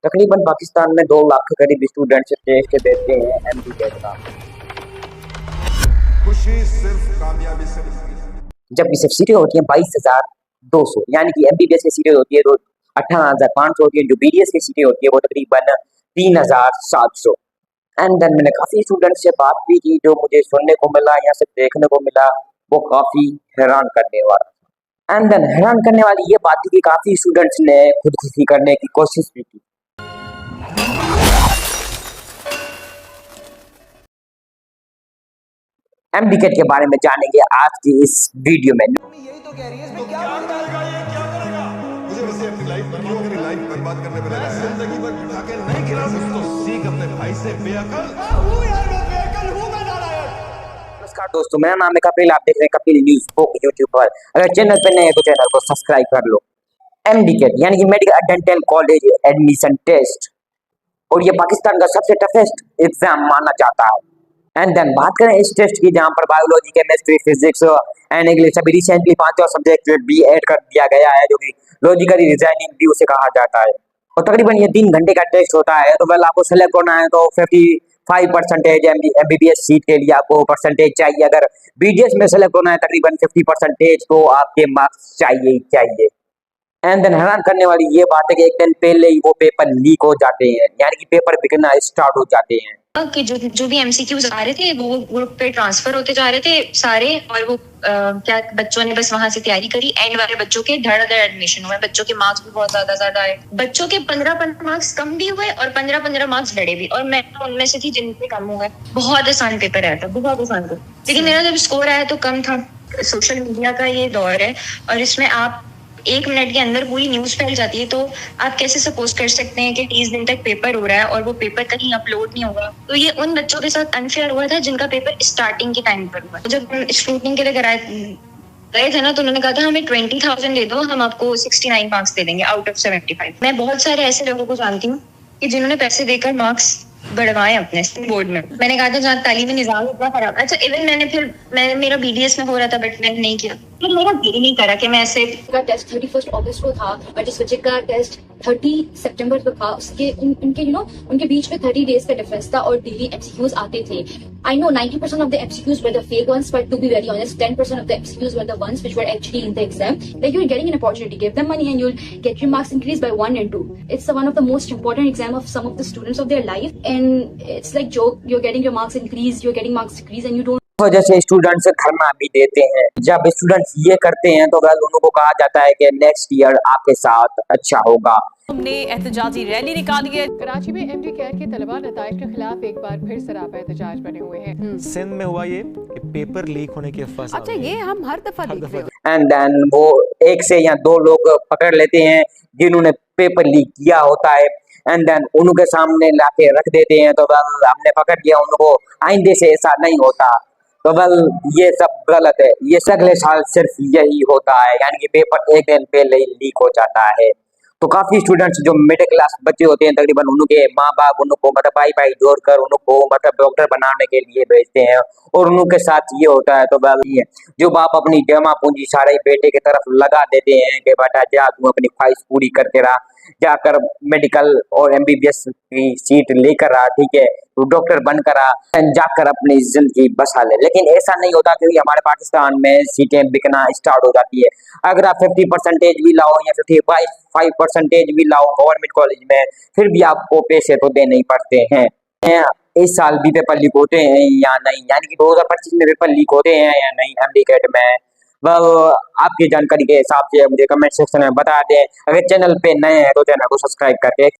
तकरीबन पाकिस्तान में 2 लाख के करीब स्टूडेंट्स टेस्ट देते हैं एमबीबीएस का, खुशी सिर्फ कामयाबी से मिलती है। जबकि सिर्फ सीटें होती हैं 22,200, यानी कि एमबीबीएस की सीटें होती है तो 18,500 होती है। जो बीडीएस की सीटें होती है वो तकरीबन 3,700। एंड देन मैंने काफी स्टूडेंट से बात भी की, जो मुझे सुनने को मिला या सिर्फ देखने को मिला वो काफी हैरान करने वाला। एंड देन हैरान करने वाली ये बात थी कि काफी स्टूडेंट्स ने खुदकुशी करने की कोशिश भी की। एमडीकेट के बारे में जानेंगे आज की इस वीडियो में। यही तो कह रही है इसमें क्या करेगा, ये क्या करेगा? मुझे वैसे अपनी लाइफ बर्बाद करने पे लगा है। जिंदगी भर उठा के नहीं खिला सकता तो सीख अपने भाई से बेअकल। हूं यार, मैं बेअकल हूं, मैं नालायक। नमस्कार दोस्तों, मेरा नाम है कपिल, आप देख रहे हैं कपिल न्यूज़ बुक यूट्यूब पर। अगर चैनल पर नए हैं तो चैनल को सब्सक्राइब कर लो। एमडीकेट यानी कि medical dental college admission test, और ये पाकिस्तान का सबसे टफेस्ट एग्जाम माना जाता है। एंड देन बात करें इस टेस्ट की, जहां पर biology, chemistry, physics and English सभी रिसेंटली 5 और सब्जेक्ट भी ऐड कर दिया गया है, जो कि लॉजिकली रीजनिंग भी उसे कहा जाता है। और तकरीबन ये 3 घंटे का टेस्ट होता है। तो वेल आपको सेलेक्ट होना है तो 55% एमबीबीएस सीट के लिए आपको परसेंटेज चाहिए। अगर बीडीएस में सेलेक्ट होना है तकरीबन 50% तो आपके मार्क्स चाहिए ही चाहिए। एंड देन हैरान करने वाली ये बात है कि एक दिन पहले ही वो पेपर लीक हो जाते हैं, यानी कि पेपर बिकना स्टार्ट हो जाते हैं। कि जो भी एमसीक्यूज आ रहे थे वो ग्रुप पे ट्रांसफर होते जा रहे थे सारे, और वो क्या बच्चों ने बस वहां से तैयारी करी। एंड वाले बच्चों के धड़ाधड़ एडमिशन हुए, बच्चों के मार्क्स भी बहुत ज्यादा आए। बच्चों के 15 मार्क्स कम भी हुए और 15 मार्क्स लड़े भी, और मैं उनमें से थी जिनसे कम हुए। बहुत आसान पेपर आया था, बहुत आसान था, लेकिन मेरा जब स्कोर आया तो कम था। सोशल मीडिया का ये दौर है और इसमें आप 1 मिनट के अंदर पूरी न्यूज फैल जाती है। तो आप कैसे सपोज कर सकते हैं कि 30 दिन तक पेपर हो रहा है और वो पेपर कहीं अपलोड नहीं होगा? तो ये उन बच्चों के साथ अनफेयर हुआ था जिनका पेपर स्टार्टिंग के टाइम पर हुआ। जब स्क्रूटनिंग के लिए गए थे ना, तो उन्होंने कहा था हमें 20,000 दे दो, हम आपको 69 मार्क्स दे देंगे आउट ऑफ 75। मैं बहुत सारे ऐसे लोगों को जानती हूँ कि जिन्होंने पैसे देकर मार्क्स बढ़वाए अपने बोर्ड में। मैंने कहा था जहाँ तालीमी निजाम इतना खराब। अच्छा, इवन मैंने मेरा बीडीएस में हो रहा था बट मैंने नहीं किया, फिर मेरा दिल नहीं करा कि मैं ऐसे। का टेस्ट 31 अगस्त को था और जिस बच्चे का टेस्ट 30 सितंबर को था, उसके उनके उनके बीच में 30 डेज का डिफरेंस था और डेली एमसीक्यूज आते थे। I know 90% of the MCQs were the fake ones, but to be very honest, 10% of the MCQs were the ones which were actually in the exam. Like, you're getting an opportunity, give them money and you'll get your marks increased by 1 and 2. It's one of the most important exam of some of the students of their life, and it's like joke. You're getting your marks increased, you're getting marks decreased, and you don't. वजह से students धरना भी देते हैं। जब students ये करते हैं तो वेल उनको कहा जाता है कि नेक्स्ट ईयर आपके साथ अच्छा होगा। हमने एहतजाजी रैली निकाली है। कराची में एमडी केयर के तलबा नताइज के खिलाफ एक बार फिर सरापा एहतजाज बने हुए हैं। सिंध में हुआ ये कि पेपर लीक होने की अफवाह। अच्छा, ये हम हर दफा देख रहे हैं। एंड देन वो 1 से या 2 लोग पकड़ लेते हैं जिन्होंने पेपर लीक किया होता है, एंड देन उनके सामने लाके रख देते हैं। तो वेल हमने पकड़ लिया उनको, आइंदे से ऐसा नहीं होता। तो वेल ये सब गलत है, ये अगले साल सिर्फ यही होता है, यानी कि पेपर एक दिन पहले ही लीक हो जाता है। तो काफी स्टूडेंट्स जो मिडिल क्लास बच्चे होते हैं, तकरीबन उनके माँ बाप उनको मतलब पाई जोड़कर उनको मतलब डॉक्टर बनाने के लिए भेजते हैं, और उनके साथ ये होता है। तो वेल ये जो बाप अपनी जमा पूंजी सारे बेटे की तरफ लगा देते हैं कि बेटा जा तू अपनी ख्वाहिश पूरी करके रहा, जाकर मेडिकल और एमबीबीएस की सीट लेकर रहा, ठीक है, तो डॉक्टर बनकर आ, जाकर अपनी जिंदगी बसा ले। लेकिन ऐसा नहीं होता, क्योंकि हमारे पाकिस्तान में सीटें बिकना स्टार्ट हो जाती है। अगर आप 50% भी लाओ या 55% भी लाओ गवर्नमेंट कॉलेज में, फिर भी आपको पैसे तो देने ही पड़ते हैं। इस साल भी पेपर लीक होते हैं या नहीं, यानी कि 2025 में पेपर लीक होते हैं या नहीं एमडीकेट में, वह आपकी जानकारी के हिसाब से मुझे कमेंट सेक्शन में बता दें। अगर चैनल पे नए हैं तो चैनल को सब्सक्राइब करके